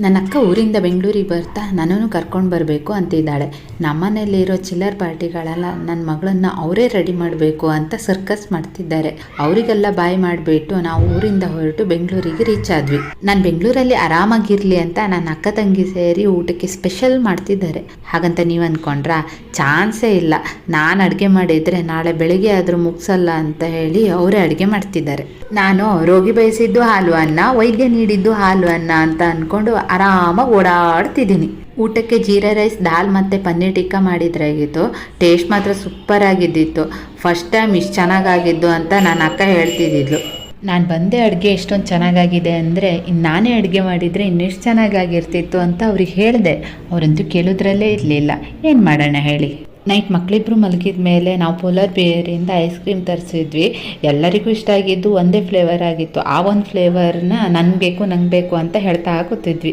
ನನ್ನ ಅಕ್ಕ ಊರಿಂದ ಬೆಂಗಳೂರಿಗೆ ಬರ್ತಾ ನನ್ನನ್ನು ಕರ್ಕೊಂಡು ಬರಬೇಕು ಅಂತಿದ್ದಾಳೆ. ನಮ್ಮನೇಲಿರೋ ಚಿಲ್ಲರ್ ಪಾರ್ಟಿಗಳೆಲ್ಲ ನನ್ನ ಮಗಳನ್ನು ಅವರೇ ರೆಡಿ ಮಾಡಬೇಕು ಅಂತ ಸರ್ಕಸ್ ಮಾಡ್ತಿದ್ದಾರೆ. ಅವರಿಗೆಲ್ಲ ಬಾಯ್ ಮಾಡಿಬಿಟ್ಟು ನಾವು ಊರಿಂದ ಹೊರಟು ಬೆಂಗಳೂರಿಗೆ ರೀಚ್ ಆದ್ವಿ. ನಾನು ಬೆಂಗಳೂರಲ್ಲಿ ಆರಾಮಾಗಿರಲಿ ಅಂತ ನನ್ನ ಅಕ್ಕ ತಂಗಿ ಸೇರಿ ಊಟಕ್ಕೆ ಸ್ಪೆಷಲ್ ಮಾಡ್ತಿದ್ದಾರೆ. ಹಾಗಂತ ನೀವು ಅಂದ್ಕೊಂಡ್ರಾ? ಚಾನ್ಸೇ ಇಲ್ಲ. ನಾನು ಅಡುಗೆ ಮಾಡಿದರೆ ನಾಳೆ ಬೆಳಿಗ್ಗೆ ಆದರೂ ಮುಗಿಸಲ್ಲ ಅಂತ ಹೇಳಿ ಅವರೇ ಅಡುಗೆ ಮಾಡ್ತಿದ್ದಾರೆ. ನಾನು ರೋಗಿ ಬಯಸಿದ್ದು ಹಾಲು ಅನ್ನ, ವೈದ್ಯ ನೀಡಿದ್ದು ಹಾಲು ಅನ್ನ ಅಂತ ಅಂದ್ಕೊಂಡು ಆರಾಮಾಗಿ ಓಡಾಡ್ತಿದ್ದೀನಿ. ಊಟಕ್ಕೆ ಜೀರಾ ರೈಸ್, ದಾಲ್ ಮತ್ತು ಪನ್ನೀರ್ ಟಿಕ್ಕಾ ಮಾಡಿದ್ರಾಗಿತ್ತು. ಟೇಸ್ಟ್ ಮಾತ್ರ ಸೂಪರ್ ಆಗಿದ್ದಿತ್ತು. ಫಸ್ಟ್ ಟೈಮ್ ಇಷ್ಟು ಚೆನ್ನಾಗಾಗಿದ್ದು ಅಂತ ನನ್ನ ಅಕ್ಕ ಹೇಳ್ತಿದ್ದಿದ್ಲು. ನಾನು ಬಂದೆ ಅಡುಗೆ ಎಷ್ಟೊಂದು ಚೆನ್ನಾಗಾಗಿದೆ ಅಂದರೆ ಇನ್ನು ನಾನೇ ಅಡುಗೆ ಮಾಡಿದರೆ ಇನ್ನೆಷ್ಟು ಚೆನ್ನಾಗಾಗಿರ್ತಿತ್ತು ಅಂತ ಅವ್ರಿಗೆ ಹೇಳಿದೆ. ಅವರಂತೂ ಕೇಳೋದ್ರಲ್ಲೇ ಇರಲಿಲ್ಲ. ಏನು ಮಾಡೋಣ ಹೇಳಿ. ನೈಟ್ ಮಕ್ಕಳಿಬ್ರು ಮಲಗಿದ ಮೇಲೆ ನಾವು ಪೋಲಾರ್ ಬೇರಿಂದ ಐಸ್ ಕ್ರೀಮ್ ತರಿಸಿದ್ವಿ. ಎಲ್ಲರಿಗೂ ಇಷ್ಟ ಆಗಿದ್ದು ಒಂದೇ ಫ್ಲೇವರ್ ಆಗಿತ್ತು. ಆ ಒಂದು ಫ್ಲೇವರ್ನ ನಂಗೆ ಬೇಕು ಅಂತ ಹೇಳ್ತಾ ಕೂತಿದ್ವಿ.